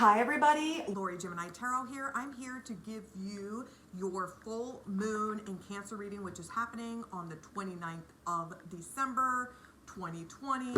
Hi everybody, Lori Gemini Tarot here. I'm here to give you your full moon in Cancer reading, which is happening on the 29th of December, 2020.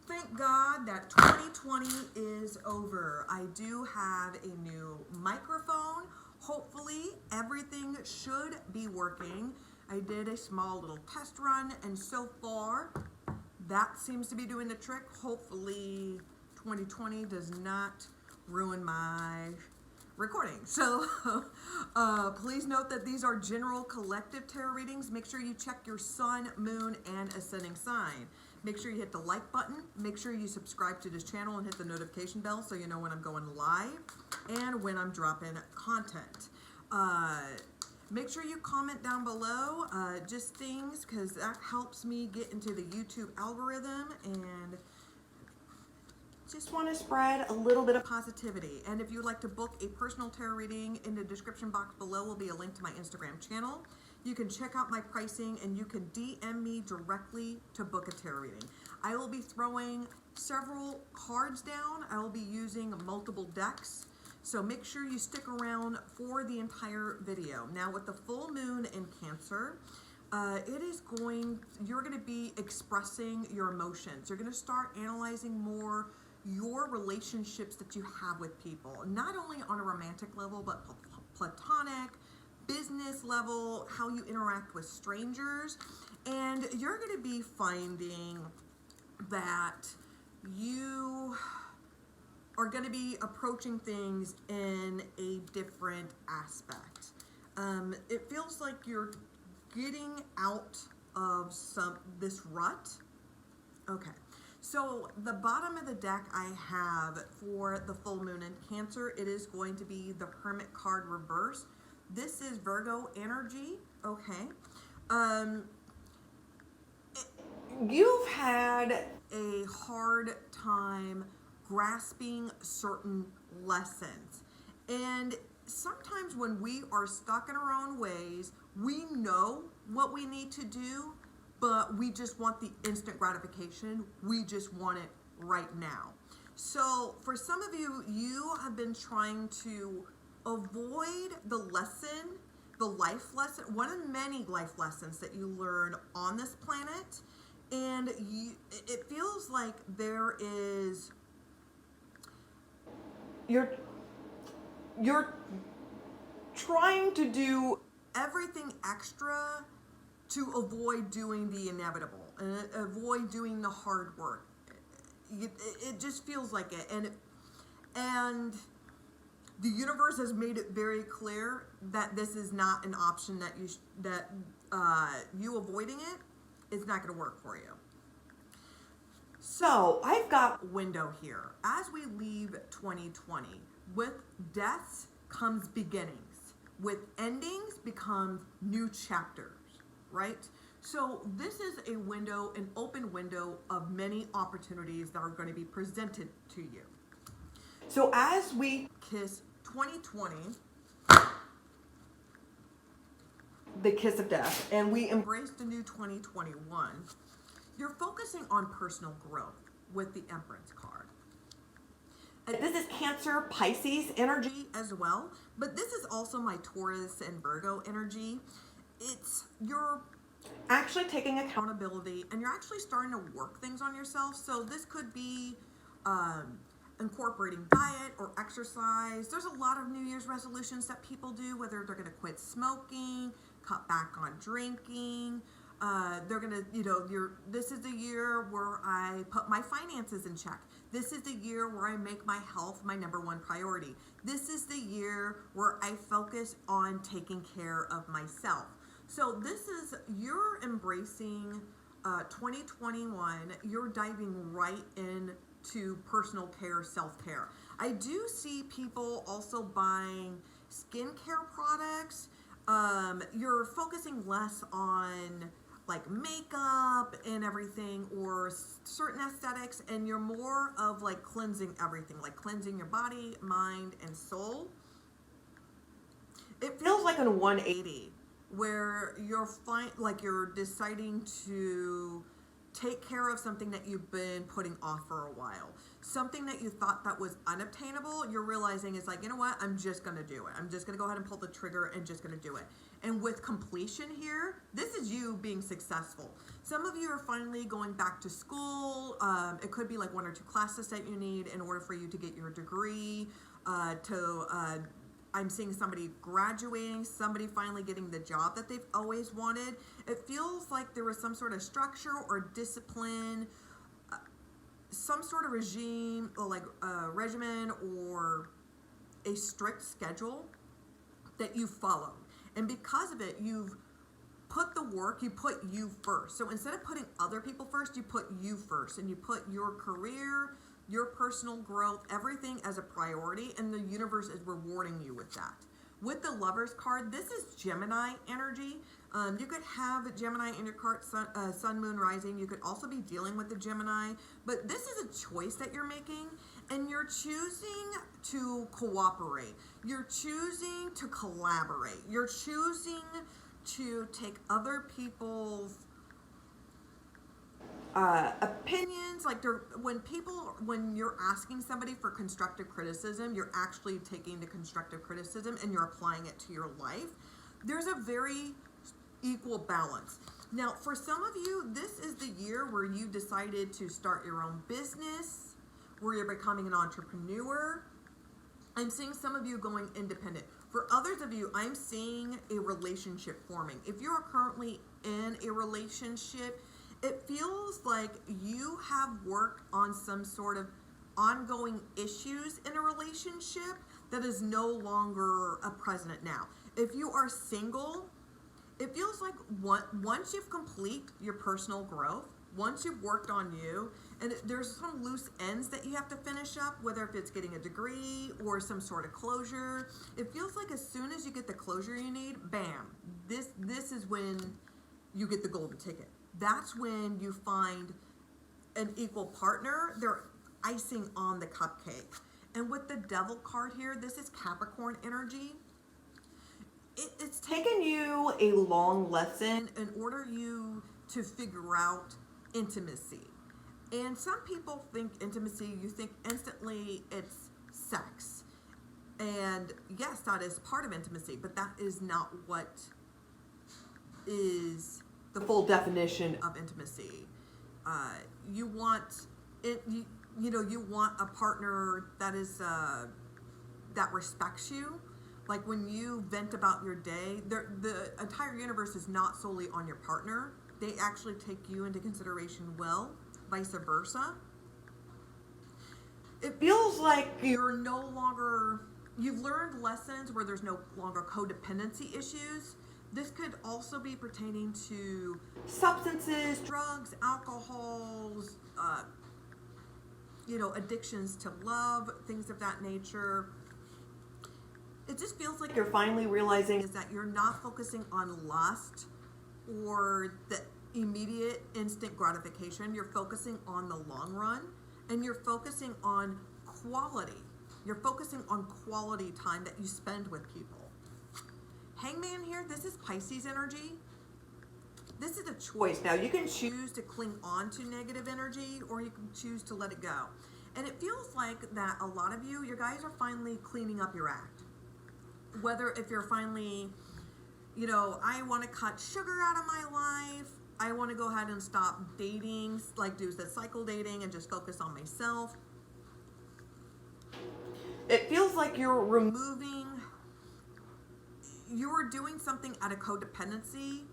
Thank God that 2020 is over. I do have a new microphone. Hopefully everything should be working. I did a small little test run and so far that seems to be doing the trick. Hopefully 2020 does not ruin my recording. So please note that these are general collective tarot readings. Make sure you check your sun, moon, and ascending sign. Make sure you hit the like button. Make sure you subscribe to this channel and hit the notification bell so you know when I'm going live and when I'm dropping content. Make sure you comment down below just things, because that helps me get into the YouTube algorithm, and just want to spread a little bit of positivity. And if you would like to book a personal tarot reading, in the description box below will be a link to my Instagram channel. You can check out my pricing and you can DM me directly to book a tarot reading. I will be throwing several cards down. I will be using multiple decks. So make sure you stick around for the entire video. Now with the full moon in Cancer, you're going to be expressing your emotions. You're going to start analyzing more your relationships that you have with people, not only on a romantic level, but platonic, business level, how you interact with strangers. And you're going to be finding that you are going to be approaching things in a different aspect. It feels like you're getting out of this rut. Okay. So the bottom of the deck I have for the full moon in Cancer, it is going to be the Hermit card reverse. This is Virgo energy, okay? You've had a hard time grasping certain lessons. And sometimes when we are stuck in our own ways, we know what we need to do, but we just want the instant gratification. We just want it right now. So for some of you, you have been trying to avoid the lesson, the life lesson, one of many life lessons that you learn on this planet. And it feels like you're trying to do everything extra to avoid doing the inevitable and avoid doing the hard work. It just feels like it. And the universe has made it very clear that this is not an option, that you avoiding it is not going to work for you. So I've got a window here. As we leave 2020, with deaths comes beginnings. With endings becomes new chapters. Right? So this is a window, an open window of many opportunities that are going to be presented to you. So as we kiss 2020, the kiss of death, and we embrace the new 2021, you're focusing on personal growth with the Empress card. And this is Cancer, Pisces energy as well, but this is also my Taurus and Virgo energy. You're actually taking accountability and you're actually starting to work things on yourself. So this could be incorporating diet or exercise. There's a lot of New Year's resolutions that people do, whether they're going to quit smoking, cut back on drinking. They're going to, this is the year where I put my finances in check. This is the year where I make my health my #1 priority. This is the year where I focus on taking care of myself. So you're embracing 2021, you're diving right into personal care, self-care. I do see people also buying skincare products. You're focusing less on like makeup and everything, or certain aesthetics, and you're more of like cleansing everything, like cleansing your body, mind, and soul. It feels like a 180. Where you're deciding to take care of something that you've been putting off for a while. Something that you thought that was unobtainable, you're realizing is like, you know what, I'm just gonna do it. I'm just gonna go ahead and pull the trigger and just gonna do it. And with completion here, this is you being successful. Some of you are finally going back to school. It could be like 1 or 2 classes that you need in order for you to get your degree. I'm seeing somebody graduating, somebody finally getting the job that they've always wanted. It feels like there was some sort of structure or discipline, some sort of regime, or like a regimen or a strict schedule that you followed. And because of it, you've put the work, you put you first. So instead of putting other people first, you put you first, and you put your career, your personal growth, everything as a priority, and the universe is rewarding you with that. With the Lovers card, this is Gemini energy. You could have Gemini in your chart, sun, moon, rising. You could also be dealing with the Gemini, but this is a choice that you're making, and you're choosing to cooperate. You're choosing to collaborate. You're choosing to take other people's opinions, like when you're asking somebody for constructive criticism, you're actually taking the constructive criticism and you're applying it to your life. There's a very equal balance. Now, for some of you, this is the year where you decided to start your own business, where you're becoming an entrepreneur. I'm seeing some of you going independent. For others of you, I'm seeing a relationship forming. If you are currently in a relationship, it feels like you have worked on some sort of ongoing issues in a relationship that is no longer present now. If you are single, it feels like once you've complete your personal growth, once you've worked on you, and there's some loose ends that you have to finish up, whether if it's getting a degree or some sort of closure, it feels like as soon as you get the closure you need, bam, this is when you get the golden ticket. That's when you find an equal partner. They're icing on the cupcake. And with the Devil card here, this is Capricorn energy. It's taken you a long lesson in order you to figure out intimacy. And some people think intimacy, you think instantly it's sex. And yes, that is part of intimacy, but that is not what is the full definition of intimacy. You want it. You want a partner that is that respects you. Like when you vent about your day, the entire universe is not solely on your partner. They actually take you into consideration well, vice versa. It feels like you've learned lessons where there's no longer codependency issues. This could also be pertaining to substances, drugs, alcohols, addictions to love, things of that nature. It just feels like you're finally realizing is that you're not focusing on lust or the immediate instant gratification. You're focusing on the long run, and you're focusing on quality. You're focusing on quality time that you spend with people. Hangman here, this is Pisces energy. This is a choice. Now, you can choose to cling on to negative energy or you can choose to let it go. And it feels like that a lot of you guys are finally cleaning up your act. Whether if you're finally, I want to cut sugar out of my life. I want to go ahead and stop dating, like do the cycle dating and just focus on myself. It feels like you're doing something out of codependency.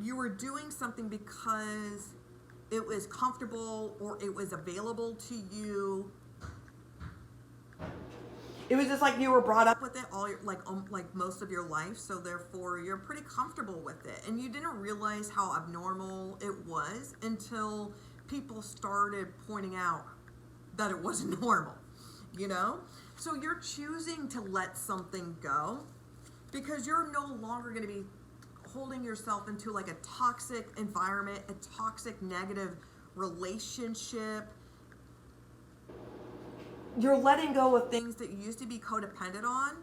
You were doing something because it was comfortable or it was available to you. It was just like you were brought up with it like most of your life, so therefore you're pretty comfortable with it. And you didn't realize how abnormal it was until people started pointing out that it wasn't normal, So you're choosing to let something go because you're no longer going to be holding yourself into like a toxic environment, a toxic negative relationship. You're letting go of things that you used to be codependent on,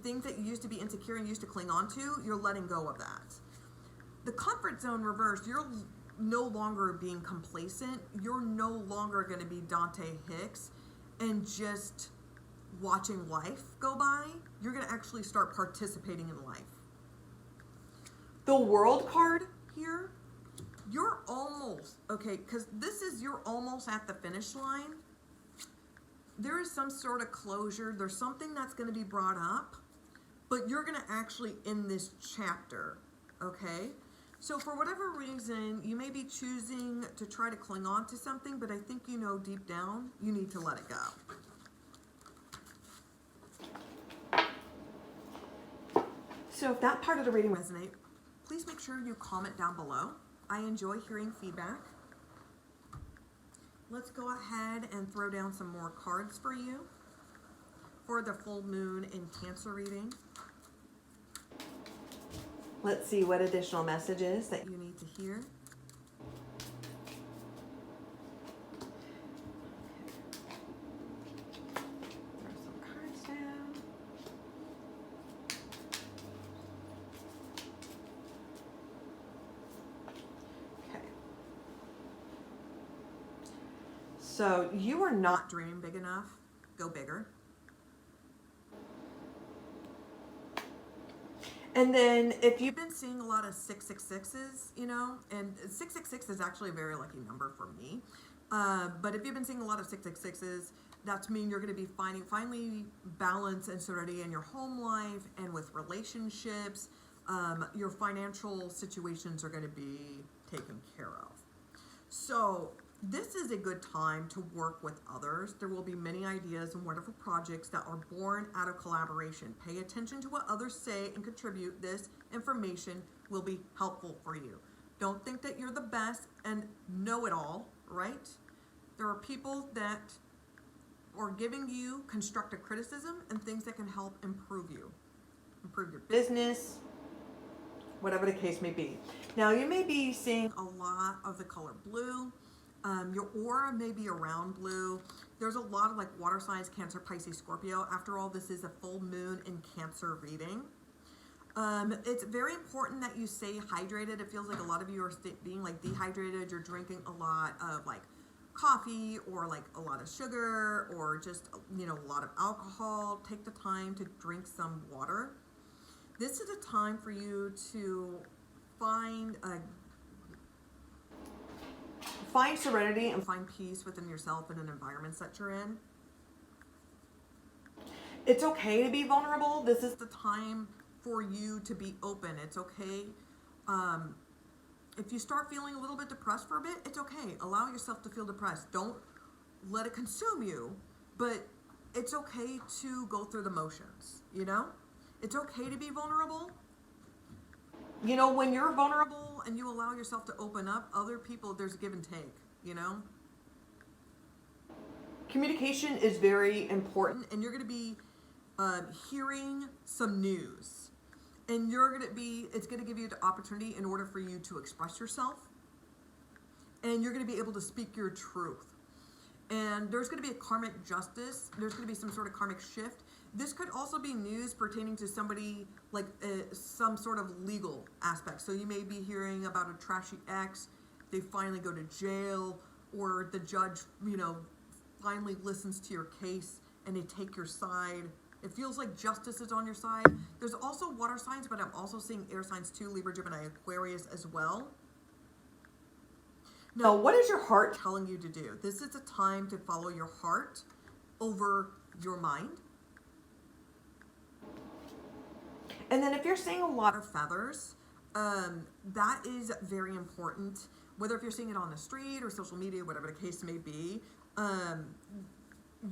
things that you used to be insecure and used to cling on to. You're letting go of that. The comfort zone reverse, no longer being complacent. You're no longer going to be Dante Hicks and just watching life go by. You're going to actually start participating in life. The World card here, you're almost, okay, because this is, you're almost at the finish line. There is some sort of closure. There's something that's going to be brought up, but you're going to actually end this chapter, okay? So for whatever reason, you may be choosing to try to cling on to something, but I think you know deep down, you need to let it go. So if that part of the reading resonates, please make sure you comment down below. I enjoy hearing feedback. Let's go ahead and throw down some more cards for you for the full moon in Cancer reading. Let's see what additional messages that you need to hear. Throw some cards down. Okay. So you are not dreaming big enough. Go bigger. And then if you've been seeing a lot of 666s, you know, and 666 is actually a very lucky number for me. But if you've been seeing a lot of 666s, that's mean you're going to be finding finally balance and serenity in your home life and with relationships. Your financial situations are going to be taken care of. So this is a good time to work with others. There will be many ideas and wonderful projects that are born out of collaboration. Pay attention to what others say and contribute. This information will be helpful for you. Don't think that you're the best and know it all, right? There are people that are giving you constructive criticism and things that can help improve you. Improve your business, whatever the case may be. Now, you may be seeing a lot of the color blue. Your aura may be around blue. There's a lot of like water signs, Cancer, Pisces, Scorpio. After all, this is a full moon in Cancer reading. It's very important that you stay hydrated. It feels like a lot of you are being like dehydrated. You're drinking a lot of like coffee or like a lot of sugar or just, you know, a lot of alcohol. Take the time to drink some water. This is a time for you to find serenity and find peace within yourself and in environments that you're in. It's okay to be vulnerable. This is the time for you to be open. It's okay. If you start feeling a little bit depressed for a bit, it's okay. Allow yourself to feel depressed. Don't let it consume you, but it's okay to go through the motions, you know? It's okay to be vulnerable. You know, when you're vulnerable and you allow yourself to open up, other people, there's give and take, you know? Communication is very important, and you're going to be hearing some news. And it's going to give you the opportunity in order for you to express yourself. And you're going to be able to speak your truth. And there's going to be a karmic justice. There's going to be some sort of karmic shift. This could also be news pertaining to somebody, like some sort of legal aspect. So you may be hearing about a trashy ex, they finally go to jail, or the judge, you know, finally listens to your case and they take your side. It feels like justice is on your side. There's also water signs, but I'm also seeing air signs too, Libra, Gemini, Aquarius as well. Now, what is your heart telling you to do? This is a time to follow your heart over your mind. And then if you're seeing a lot of feathers, that is very important. Whether if you're seeing it on the street or social media, whatever the case may be,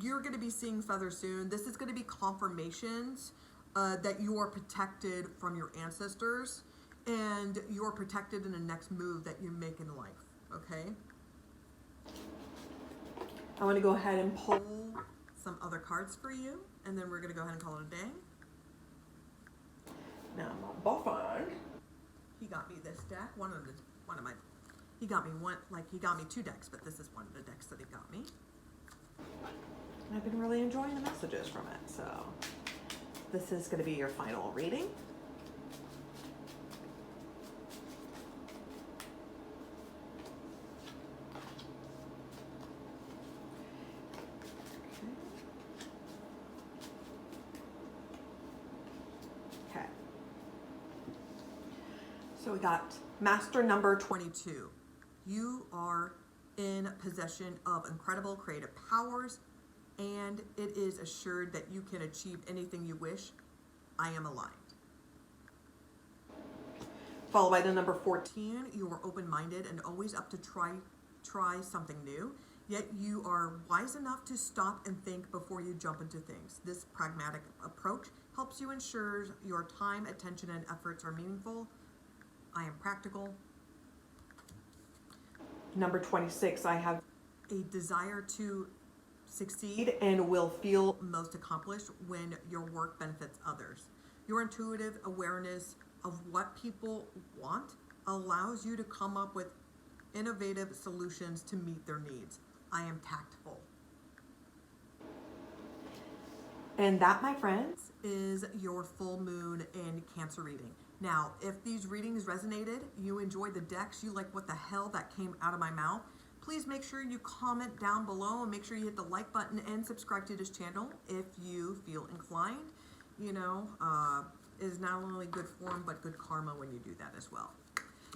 you're going to be seeing feathers soon. This is going to be confirmations that you are protected from your ancestors and you're protected in the next move that you make in life, okay? I want to go ahead and pull some other cards for you, and then we're going to go ahead and call it a day. Now, my boyfriend, he got me this deck. He got me two decks, but this is one of the decks that he got me. And I've been really enjoying the messages from it, so this is going to be your final reading. So we got master number 22. You are in possession of incredible creative powers, and it is assured that you can achieve anything you wish. I am aligned. Followed by the number 14, you are open-minded and always up to try something new, yet you are wise enough to stop and think before you jump into things. This pragmatic approach helps you ensure your time, attention, and efforts are meaningful. I am practical. Number 26, I have a desire to succeed and will feel most accomplished when your work benefits others. Your intuitive awareness of what people want allows you to come up with innovative solutions to meet their needs. I am tactful. And that, my friends, is your full moon in Cancer reading. Now, if these readings resonated, you enjoyed the decks, you like what the hell that came out of my mouth, please make sure you comment down below and make sure you hit the like button and subscribe to this channel if you feel inclined. You know, is not only good form but good karma when you do that as well.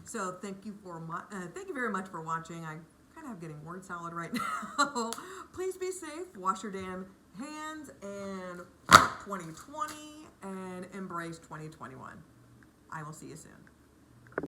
So thank you very much for watching. I kind of getting word salad right now. Please be safe, wash your damn hands, and 2020 and embrace 2021. I will see you soon.